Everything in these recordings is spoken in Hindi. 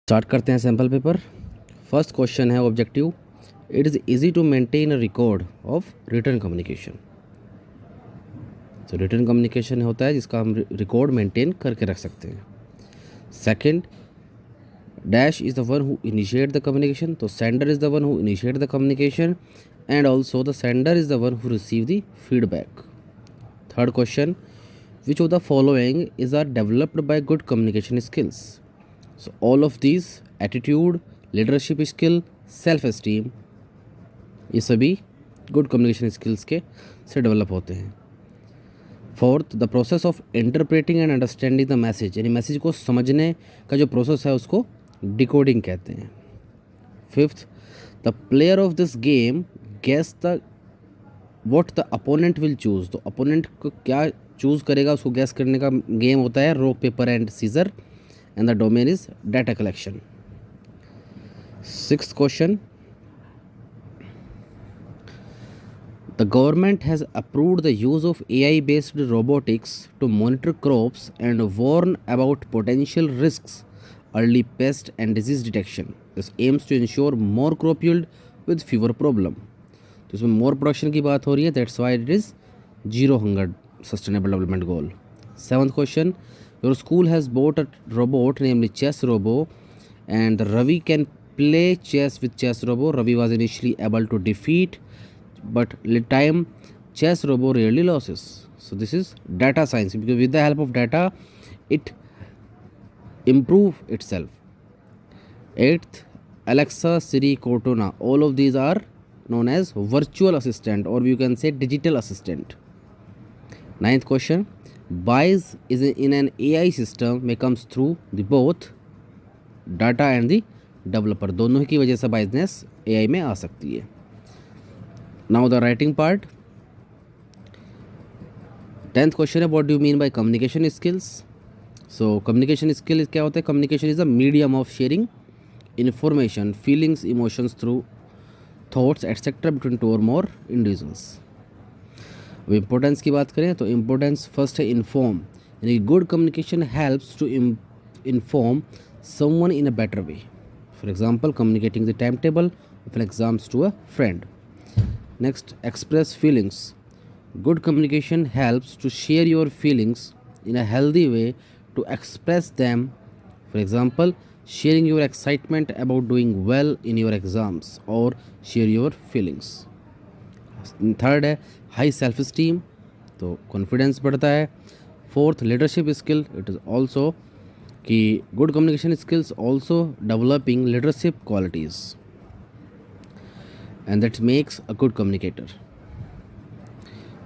स्टार्ट करते हैं सैम्पल पेपर। फर्स्ट क्वेश्चन है objective, it is easy to maintain a record of return communication. तो रिटर्न कम्युनिकेशन होता है जिसका हम रिकॉर्ड मेंटेन करके रख सकते हैं। Second, dash is the one who initiate the communication. तो sender is the one who initiate the communication and also the sender is the one who receive the feedback. Third question, which of the following is are developed by good communication skills? So all of these, attitude, leadership skill, self esteem, ये सभी गुड कम्युनिकेशन स्किल्स के से डेवलप होते हैं। Fourth, the process of interpreting and understanding the message, यानी मैसेज को समझने का जो प्रोसेस है उसको डिकोडिंग कहते हैं। Fifth, the player of this game guess the what the opponent will choose. तो अपोनेंट को क्या चूज़ करेगा उसको गैस करने का गेम होता है rock paper and scissor and the domain is data collection. Sixth question, the government has approved the use of AI based robotics to monitor crops and warn about potential risks, early pest and disease detection. This aims to ensure more crop yield with fewer problem. तो इसमें मोर प्रोडक्शन की बात हो रही है, that's why it is zero hunger sustainable development goal. Seventh question, your school has bought a robot namely chess robo and Ravi can play chess with chess robo. Ravi was initially able to defeat, but with time chess robo rarely loses. So this is data science, because with the help of data it improve itself. Eighth, Alexa, Siri, Cortana, all of these are known as virtual assistant, or you can say digital assistant. Ninth question, bias is in an AI system may comes through the both data and the developer, दोनों की वजह से बाइजनेस AI में आ सकती है। Now the writing part. 10th question है, what do you mean by communication skills. So communication skill क्या होता है? Communication is a medium of sharing information, feelings, emotions through thoughts etcetera between two or more individuals. अब इम्पोर्टेंस की बात करें तो इम्पोर्टेंस फर्स्ट है इन्फॉर्म, यानी good communication helps to inform someone in a better way. For example, communicating the timetable of an exams to a friend. Next, express feelings. Good communication helps to share your feelings in a healthy way to express them. For example, sharing your excitement about doing well in your exams or share your feelings. Third है हाई सेल्फ esteem, तो कॉन्फिडेंस बढ़ता है। Fourth, leadership skill, it is also कि good communication skills also developing leadership qualities and that makes a good communicator.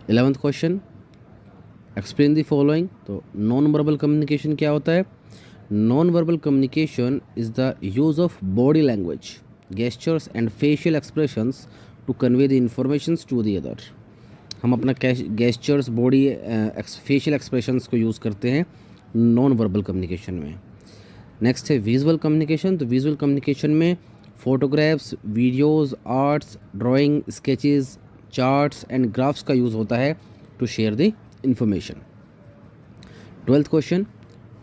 11th question, explain the following. तो नॉन वर्बल कम्युनिकेशन क्या होता है? Non verbal communication is the use of body language, gestures and facial expressions to convey the informations to the other. हम अपना गेस्चर्स, बॉडी फेशियल एक्सप्रेशंस को यूज़ करते हैं नॉन वर्बल कम्युनिकेशन में। नेक्स्ट है विजुअल कम्युनिकेशन। तो विजुअल कम्युनिकेशन में photographs, videos, arts, drawing, sketches, charts and graphs का यूज़ होता है to share the information. 12th question,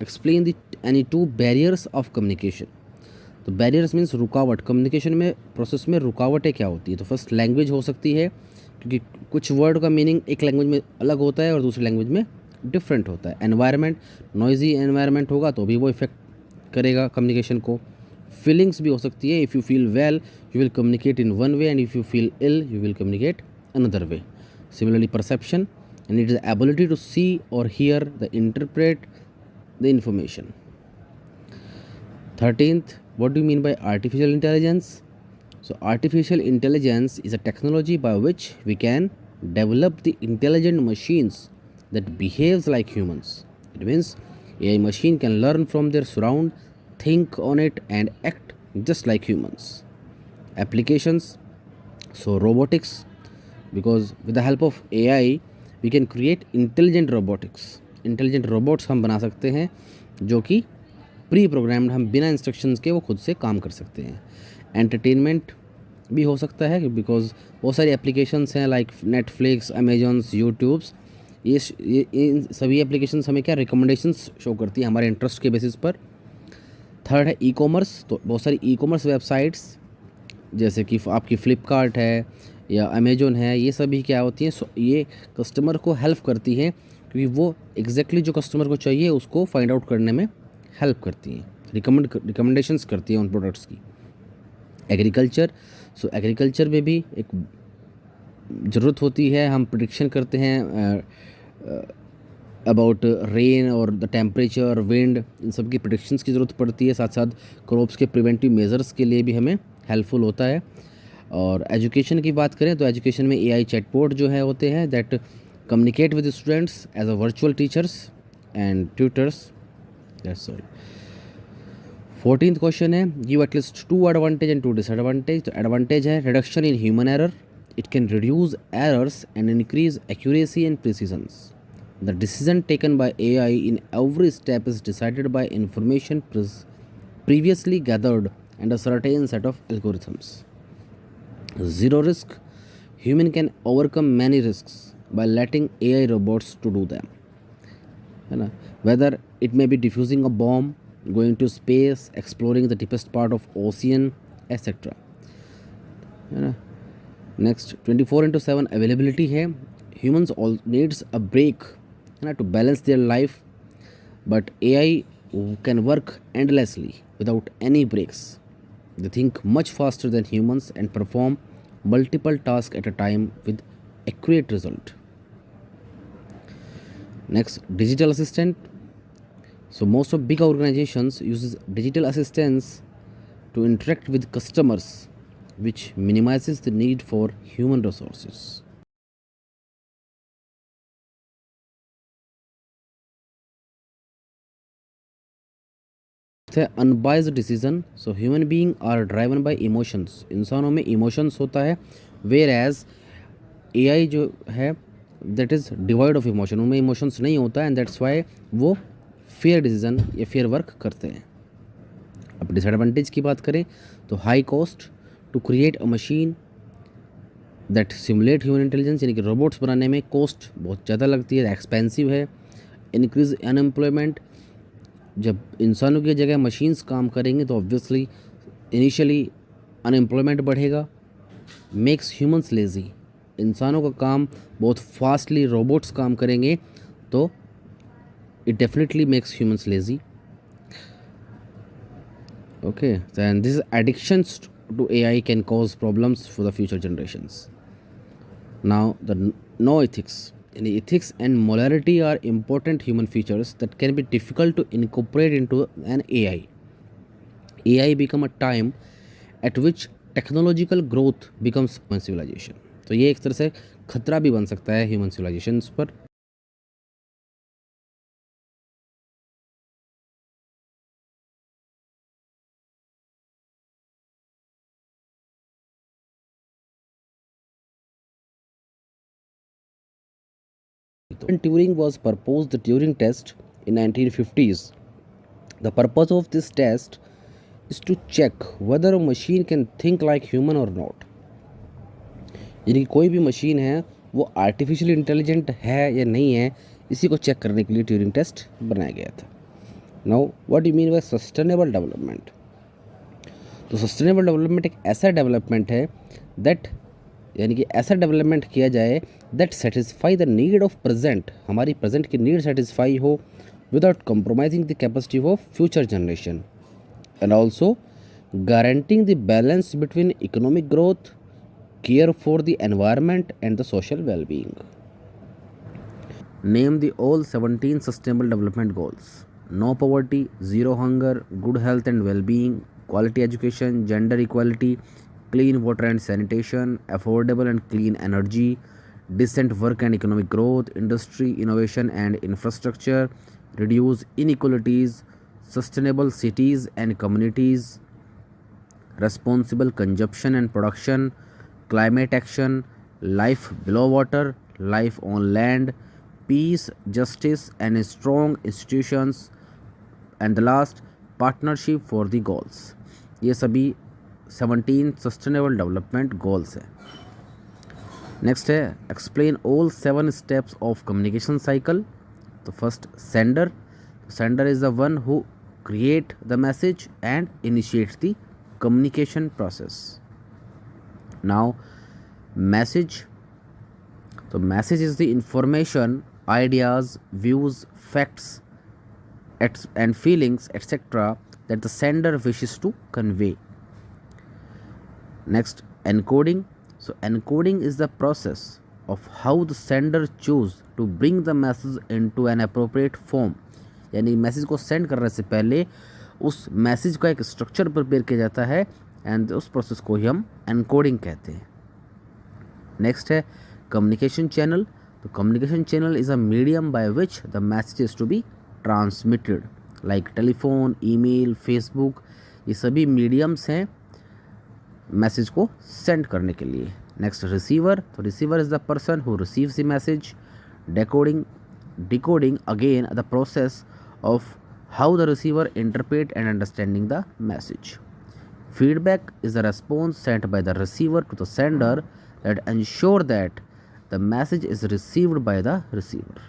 explain the any two barriers of communication. तो बैरियर्स मीन्स रुकावट। कम्युनिकेशन में प्रोसेस में रुकावटें क्या होती है? तो फर्स्ट लैंग्वेज हो सकती है, क्योंकि कुछ वर्ड का मीनिंग एक लैंग्वेज में अलग होता है और दूसरी लैंग्वेज में डिफरेंट होता है। एनवायरनमेंट, नॉइजी एनवायरनमेंट होगा तो भी वो इफेक्ट करेगा कम्युनिकेशन को। फीलिंग्स भी हो सकती है, if you feel well you will communicate in one way and if you feel ill you will communicate another way. Similarly perception, and it is ability to see or hear the interpret the information. 13th, what do you mean by artificial intelligence? So artificial intelligence is a technology by which we can develop the intelligent machines that behaves like humans. It means AI machine can learn from their surround, think on it and act just like humans. Applications, so robotics, because with the help of AI we can create intelligent robotics. Intelligent robots हम बना सकते हैं जो कि प्री प्रोग्राम्ड, हम बिना इंस्ट्रक्शंस के वो खुद से काम कर सकते हैं। एंटरटेनमेंट भी हो सकता है, बिकॉज बहुत सारी एप्लीकेशंस हैं लाइक नेटफ्लिक्स, अमेजॉन्स, यूट्यूब्स, ये इन सभी एप्लीकेशंस हमें क्या रिकमेंडेशंस शो करती है हमारे इंटरेस्ट के बेसिस पर। थर्ड है ई कॉमर्स। तो बहुत सारी ई कॉमर्स वेबसाइट्स जैसे कि आपकी फ़्लिपकार्ट है या अमेज़न है, ये सभी क्या होती हैं, ये कस्टमर को हेल्प करती हैं क्योंकि वो एग्जैक्टली जो कस्टमर को चाहिए उसको फाइंड आउट करने में हेल्प करती हैं, रिकमेंडेशंस करती हैं उन प्रोडक्ट्स की। एग्रीकल्चर, सो एग्रीकल्चर में भी एक ज़रूरत होती है, हम प्रिडिक्शन करते हैं अबाउट रेन और द टेम्परेचर, विंड, इन सब की प्रिडिक्शंस की ज़रूरत पड़ती है। साथ साथ क्रॉप्स के प्रिवेंटिव मेजर्स के लिए भी हमें हेल्पफुल होता है। और एजुकेशन की बात करें तो एजुकेशन में एआई चैटबॉट जो है होते हैं that communicate with students as a virtual teachers and tutors. That's all. 14th question है, give at least 2 advantage and 2 disadvantage. तो एडवांटेज है reduction in human error, it can reduce errors and increase accuracy and precisions. The decision taken by AI in every step is decided by information previously gathered and a certain set of algorithms. Zero risk, human can overcome many risks by letting AI robots to do them. है ना, whether it may be diffusing a bomb, going to space, exploring the deepest part of ocean, etc. है ना। नेक्स्ट 24/7 अवेलेबिलिटी है, humans all needs a break, है ना, to balance their life, but AI can work endlessly without any breaks. They think much faster than humans and perform multiple tasks at a time with accurate result. Next, digital assistant. So most of big organizations uses digital assistants to interact with customers, which minimizes the need for human resources. है unbiased decision. So human being are driven by emotions, इंसानों में इमोशंस होता है, वेयर एज एआई जो है that is devoid of emotion, उनमें इमोशंस नहीं होता है एंड दैट्स वाई वो फेयर डिसीजन या फेयर वर्क करते हैं। अब डिसएडवांटेज की बात करें तो high cost to create a machine that simulate human intelligence, यानी कि रोबोट्स बनाने में कॉस्ट बहुत ज़्यादा लगती है, एक्सपेंसिव है। इंक्रीज अनएम्प्लॉयमेंट, जब इंसानों की जगह मशीन्स काम करेंगे तो ऑब्वियसली इनिशियली अनएम्प्लॉयमेंट बढ़ेगा। मेक्स ह्यूमंस लेज़ी, इंसानों का काम बहुत फास्टली रोबोट्स काम करेंगे तो it definitely makes humans lazy. Okay, then this addictions to AI can cause problems for the future generations. Now the no ethics. And ethics and morality are important human features that can be difficult to incorporate into an AI. AI become a time at which technological growth becomes human civilization. तो ये एक तरह से खतरा भी बन सकता है ह्यूमन सिविलाइजेशंस पर। When Turing was proposed the Turing test in 1950s, the purpose of this test is to check whether a machine can think like human or not. यानी कि कोई भी मशीन है वो आर्टिफिशियल इंटेलिजेंट है या नहीं है, इसी को चेक करने के लिए ट्यूरिंग टेस्ट बनाया गया था। Now what you mean bye sustainable development. तो सस्टेनेबल डेवलपमेंट एक ऐसा डेवलपमेंट है दैट, यानी कि ऐसा डेवलपमेंट किया जाए that satisfy the need of present, हमारी प्रेजेंट की नीड सेटिस्फाई हो without compromising the capacity of future generation, and also guaranteeing the balance between economic growth, care for the environment and the social well-being. Name the all 17 sustainable development goals. No poverty, zero hunger, good health and well-being, quality education, gender equality, clean water and sanitation, affordable and clean energy, decent work and economic growth, industry, innovation and infrastructure, reduce inequalities, sustainable cities and communities, responsible consumption and production, climate action, life below water, life on land, peace, justice and strong institutions, and the last, partnership for the goals. ये सभी 17 सस्टेनेबल डेवलपमेंट गोल्स हैं। नेक्स्ट है explain all 7 steps of communication cycle. तो first sender, sender is the one who create the message and initiate the communication process. Now, message. So message is the information, ideas, views, facts, and feelings, etc., that the sender wishes to convey. Next, encoding. So encoding is the process of how the sender choose to bring the message into an appropriate form. यानी मैसेज को सेंड करने से पहले उस मैसेज का एक स्ट्रक्चर प्रिपेयर किया जाता है एंड उस प्रोसेस को ही हम एनकोडिंग कहते हैं. नेक्स्ट है कम्युनिकेशन चैनल. तो communication channel is a medium by which the message is to be transmitted, like telephone, email, Facebook. ये सभी मीडियम्स हैं मैसेज को सेंड करने के लिए. Next, receiver. तो receiver is the person who receives the message. Decoding again the process of how the receiver interpret and understanding the message. Feedback is the response sent by the receiver to the sender that ensure that the message is received by the receiver.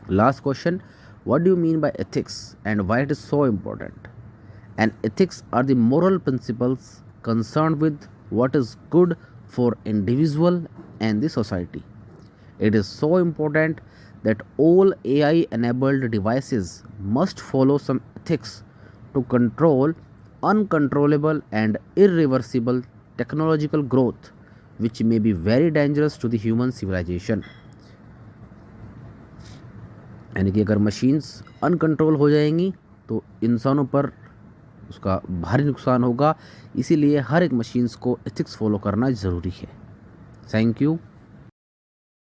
Last question, what do you mean by ethics and why it is so important? And ethics are the moral principles concerned with what is good for individual and the society. It is so important that all AI enabled devices must follow some ethics to control uncontrollable and irreversible technological growth which may be very dangerous to the human civilization. यानी कि अगर मशीन्स अनकंट्रोल हो जाएंगी तो इंसानों पर उसका भारी नुकसान होगा. इसीलिए हर एक मशीन्स को एथिक्स फॉलो करना ज़रूरी है. Thank you.